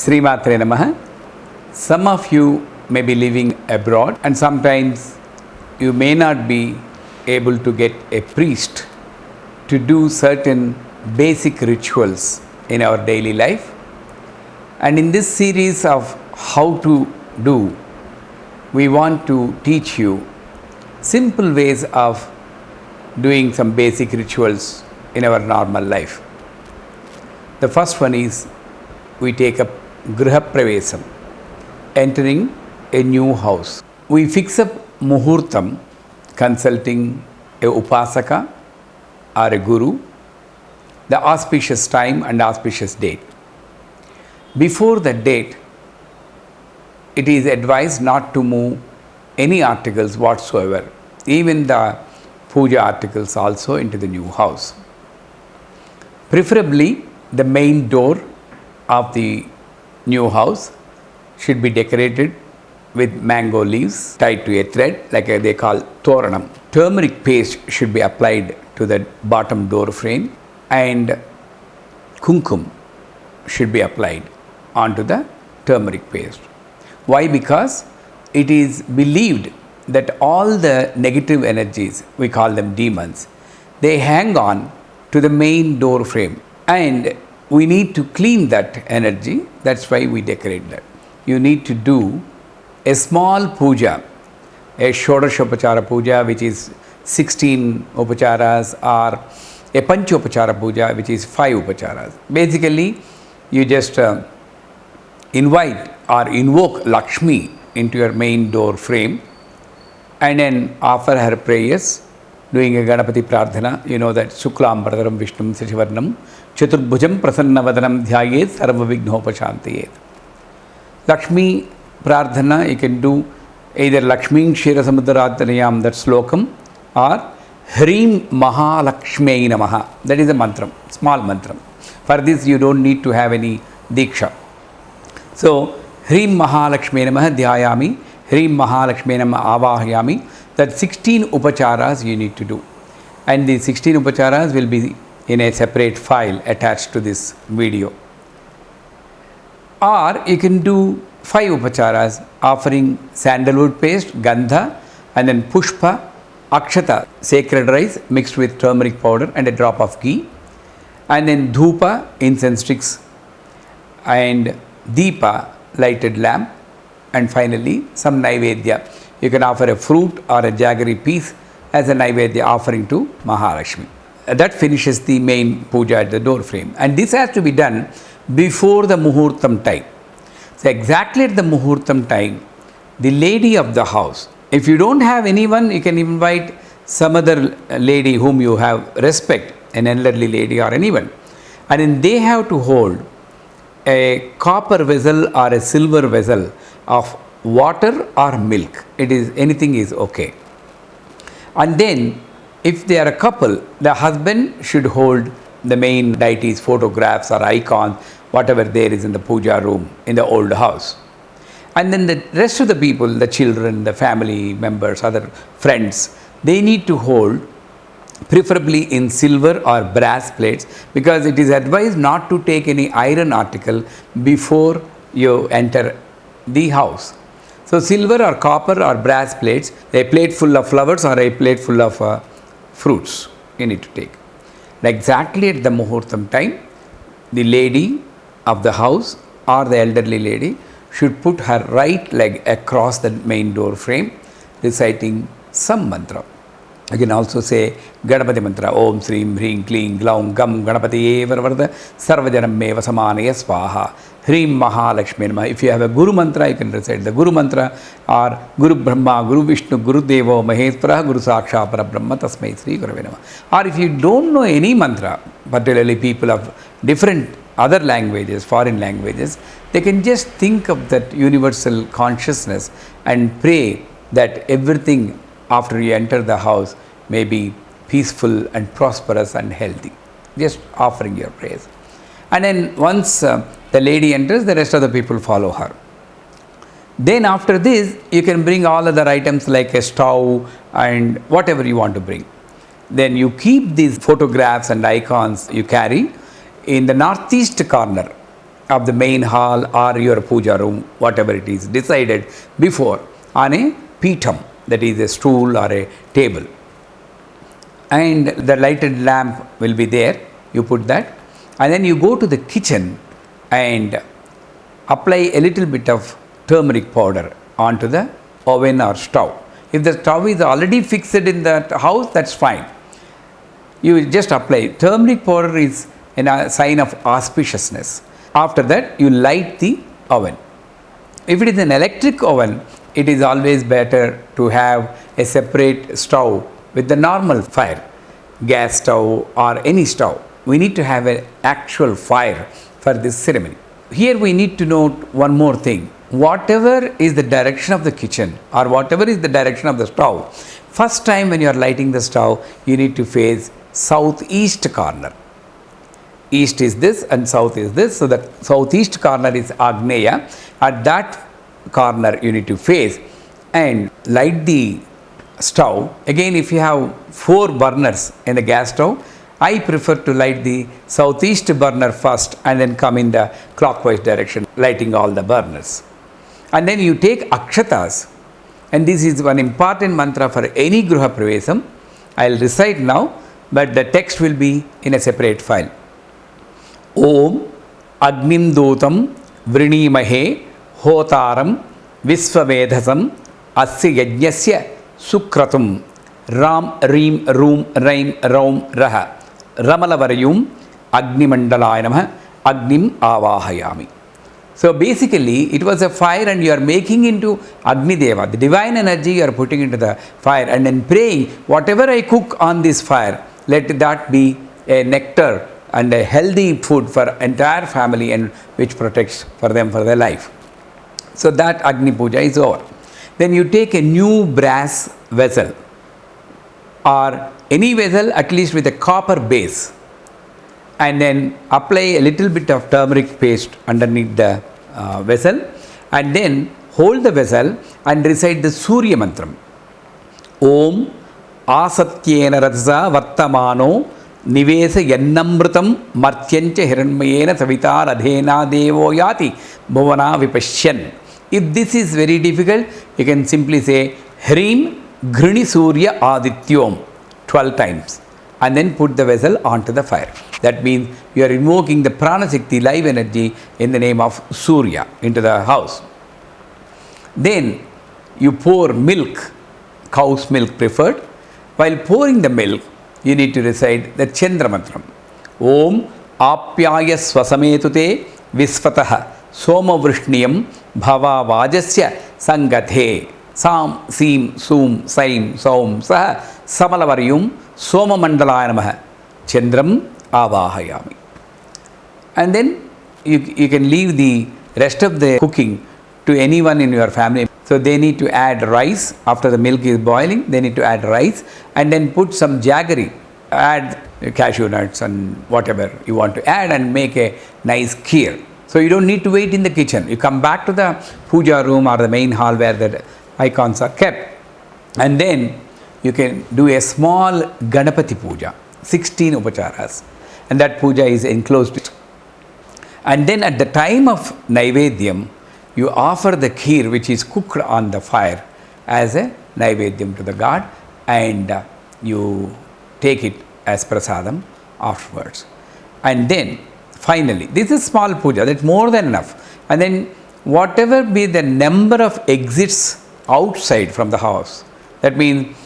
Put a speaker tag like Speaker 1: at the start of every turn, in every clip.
Speaker 1: Sri Maatre Namaha. Some of you may be living abroad and sometimes you may not be able to get a priest to do certain basic rituals in our daily life. And in this series of how to do, we want to teach you simple ways of doing some basic rituals in our normal life. The first one is we take up Gruha Pravesa, entering a new house. We fix up Muhurtam, consulting a Upasaka or a Guru, the auspicious time and auspicious date. Before the date, it is advised not to move any articles whatsoever, even the puja articles also, into the new house. Preferably, the main door of the new house should be decorated with mango leaves tied to a thread, like they call toranam. Turmeric paste should be applied to the bottom door frame, and kumkum should be applied onto the turmeric paste. Why? Because it is believed that all the negative energies, we call them demons, they hang on to the main door frame, and we need to clean that energy. That's why we decorate that. You need to do a small puja, a Shodashopachara puja, which is 16 upacharas, or a Panchopachara puja, which is 5 upacharas. Basically, you just invite or invoke Lakshmi into your main door frame and then offer her prayers, doing a Ganapati Prarthana. You know that Shuklam Bharadaram Vishnum Srishivarnam Chaturbhujam Prasannavadanam Dhyayet Sarva Vignopashantayet. Lakshmi Prarthana, you can do either Lakshmi Kshira Samudratanayam, that slokam, or Hrim Mahalakshmi Namaha. That is a mantra, small mantra. For this, you don't need to have any diksha. So, Hrim Mahalakshmi Namaha Dhyayami, Hrim Mahalakshmi Namaha Avahyami. That 16 upacharas you need to do. And the 16 upacharas will be in a separate file attached to this video. Or you can do 5 upacharas, offering sandalwood paste, gandha, and then pushpa, akshata, sacred rice mixed with turmeric powder and a drop of ghee, and then dhupa, incense sticks, and deepa, lighted lamp, and finally some naivedya. You can offer a fruit or a jaggery piece as a naivedya offering to Mahalakshmi. That finishes the main puja at the door frame. And this has to be done before the Muhurtam time. So exactly at the Muhurtam time, the lady of the house, if you don't have anyone, you can invite some other lady whom you have respect, an elderly lady or anyone. And then they have to hold a copper vessel or a silver vessel of water or milk. It is, anything is okay. And then if they are a couple, the husband should hold the main deities, photographs or icons, whatever there is in the puja room in the old house. And then the rest of the people, the children, the family members, other friends, they need to hold preferably in silver or brass plates, because it is advised not to take any iron article before you enter the house. So silver or copper or brass plates, a plate full of flowers or a plate full of fruits you need to take. Exactly at the Muhurtam time, the lady of the house or the elderly lady should put her right leg across the main door frame, reciting some mantra. You can also say Ganapati mantra, Om Srim Hrim Klim Glaum Gam Ganapati Eva Varda Sarvajanam Meva Samanaya Swaha Hrim Mahalakshmi Namaha. If you have a Guru mantra, you can recite the Guru mantra, or Guru Brahma, Guru Vishnu, Guru Devo Maheshwara, Guru Saksha Parabrahma Tasmai Sri Guru Namaha. Or if you don't know any mantra, particularly people of different other languages, foreign languages, they can just think of that universal consciousness and pray that everything after you enter the house may be peaceful and prosperous and healthy. Just offering your prayers. And then once the lady enters, the rest of the people follow her. Then after this, you can bring all other items like a stove and whatever you want to bring. Then you keep these photographs and icons you carry in the northeast corner of the main hall or your puja room, whatever it is, decided before on a peetham, that is a stool or a table. And the lighted lamp will be there, you put that, and then you go to the kitchen and apply a little bit of turmeric powder onto the oven or stove. If the stove is already fixed in that house, that's fine. You just apply. Turmeric powder is a sign of auspiciousness. After that, you light the oven. If it is an electric oven, it is always better to have a separate stove with the normal fire, gas stove or any stove. We need to have an actual fire for this ceremony. Here we need to note one more thing. Whatever is the direction of the kitchen or whatever is the direction of the stove, first time when you are lighting the stove, you need to face southeast corner. East is this and south is this. So the southeast corner is Agneya. At that corner you need to face and light the stove. Again, if you have 4 burners in the gas stove, I prefer to light the southeast burner first and then come in the clockwise direction, lighting all the burners. And then you take akshatas, and this is one important mantra for any Gruha Pravesam. I will recite now, but the text will be in a separate file. Om Agnim Dotam Vrinimahe Hotaram Visvavedhasam Asya Yajnasya Sukratum Ram Reem Room Raim Raum Raha Ramalavarayum Agnimandalaya Namaha Agnim Avahayami. So basically, it was a fire and you are making into Agni Deva, the divine energy you are putting into the fire, and then praying, whatever I cook on this fire, let that be a nectar and a healthy food for entire family and which protects for them for their life. So that Agni Puja is over. Then you take a new brass vessel or any vessel at least with a copper base, and then apply a little bit of turmeric paste underneath the vessel, and then hold the vessel and recite the Surya Mantram. Om Asatyena Ratsa Vartamano Nivesa Yannamrutam Martyancha Hiranmayena Savita Radhena Devo Yati Bhavana Vipashyan. If this is very difficult, you can simply say Hrim Grini Surya Adityom 12 times and then put the vessel onto the fire. That means you are invoking the prana shakti, life energy, in the name of Surya into the house. Then you pour milk, cow's milk preferred. While pouring the milk, you need to recite the Chandra Mantram. Om Apyaya Swasametute Visvataha Soma Vrishniyam Bhava Vajasya Sangathe Sam Sim Sum Saim Saum Saha Samalavaryum Soma Mandalaya Namaha Chandram Avahayami. And then you can leave the rest of the cooking to anyone in your family. So they need to add rice after the milk is boiling. They need to add rice and then put some jaggery. Add cashew nuts and whatever you want to add and make a nice kheer. So you don't need to wait in the kitchen. You come back to the puja room or the main hall where the icons are kept, and then you can do a small Ganapati puja, 16 upacharas, and that puja is enclosed. And then at the time of Naivedyam, you offer the kheer which is cooked on the fire as a Naivedyam to the god, and you take it as prasadam afterwards. And then finally, this is small puja, that's more than enough. And then whatever be the number of exits outside from the house, that means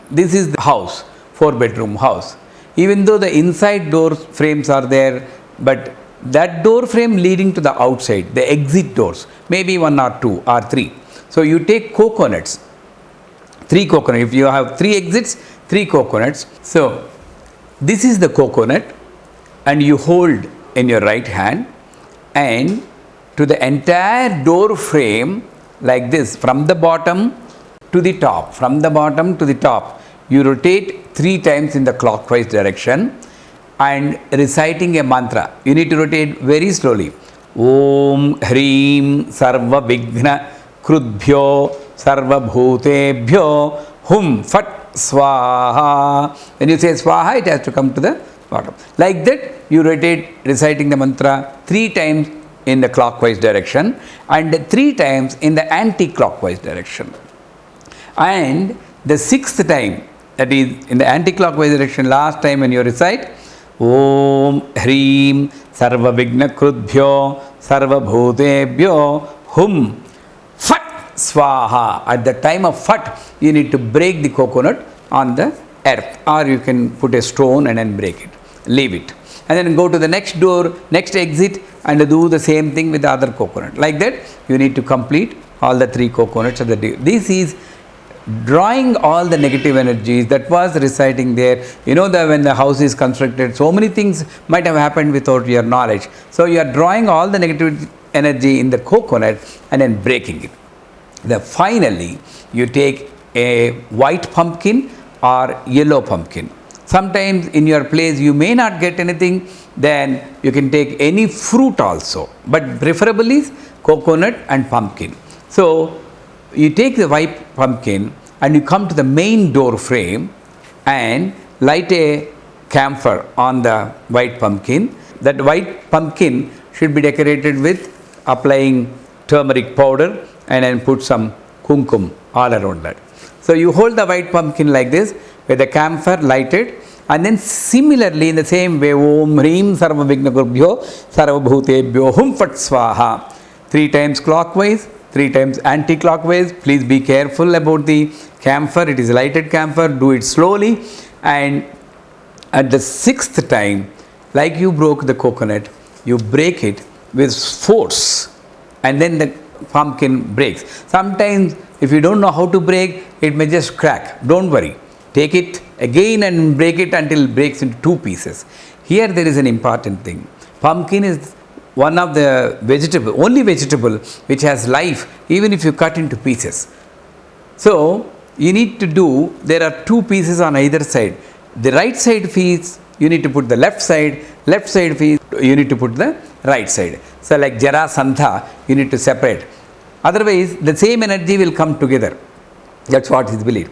Speaker 1: this is the house, 4-bedroom house. Even though the inside door frames are there, but that door frame leading to the outside, the exit doors, maybe 1 or 2 or 3. So you take coconuts, 3 coconuts. If you have 3 exits, 3 coconuts. So this is the coconut, and you hold in your right hand, and to the entire door frame like this, from the bottom to the top, from the bottom to the top, you rotate 3 times in the clockwise direction and reciting a mantra. You need to rotate very slowly. Om Hrim Sarva Vigna Krudbhyo Sarva Bhutebhyo Hum Fat Swaha. When you say Swaha, it has to come to the bottom. Like that, you rotate reciting the mantra 3 times in the clockwise direction and 3 times in the anti-clockwise direction. And the 6th time, that is in the anti-clockwise direction, last time when you recite Om Hreem Sarva Vigna Krudbhyo Sarva Bhutebhyo Hum Fat Swaha. At the time of Fat, you need to break the coconut on the earth, or you can put a stone and then break it, leave it, and then go to the next door, next exit, and do the same thing with the other coconut. Like that, you need to complete all the 3 coconuts of the day. This is drawing all the negative energies that was reciting there. You know that when the house is constructed, so many things might have happened without your knowledge. So you are drawing all the negative energy in the coconut and then breaking it. Then finally, you take a white pumpkin or yellow pumpkin. Sometimes in your place you may not get anything, then you can take any fruit also, but preferably is coconut and pumpkin. So you take the white pumpkin and you come to the main door frame and light a camphor on the white pumpkin. That white pumpkin should be decorated with applying turmeric powder and then put some kumkum all around that. So you hold the white pumpkin like this with the camphor lighted, and then similarly in the same way, Om Hreem Sarva Vigna Krudbhyo Sarva Bhutebhyo Hum Fat Swaha, 3 times clockwise, 3 times anti-clockwise. Please be careful about the camphor. It is lighted camphor. Do it slowly. And at the 6th time, like you broke the coconut, you break it with force, and then the pumpkin breaks. Sometimes if you don't know how to break, it may just crack. Don't worry. Take it again and break it until it breaks into 2 pieces. Here there is an important thing. Pumpkin is one of the only vegetable which has life even if you cut into pieces. So you need to do, there are 2 pieces on either side. The right side piece you need to put the left side piece you need to put the right side. So like Jara Santha, you need to separate. Otherwise the same energy will come together. That's what is believed.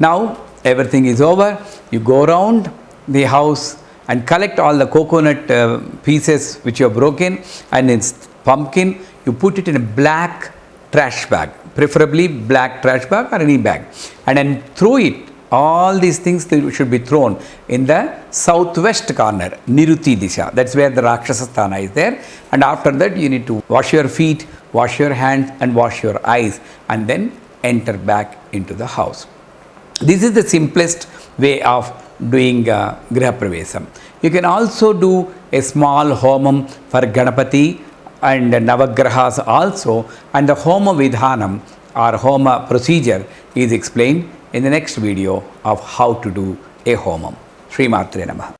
Speaker 1: Now everything is over. You go around the house and collect all the coconut pieces which you have broken, and in pumpkin you put it in a black trash bag, preferably black trash bag or any bag, and then throw it. All these things should be thrown in the southwest corner, Niruti Disha. That's where the Rakshasa Sthana is there. And after that you need to wash your feet, wash your hands and wash your eyes, and then enter back into the house. This is the simplest way of doing Gruha Pravesam. You can also do a small homam for Ganapati and Navagrahas also, and the Homa Vidhanam or Homa procedure is explained in the next video of how to do a homam. Sri Maatre Namaha.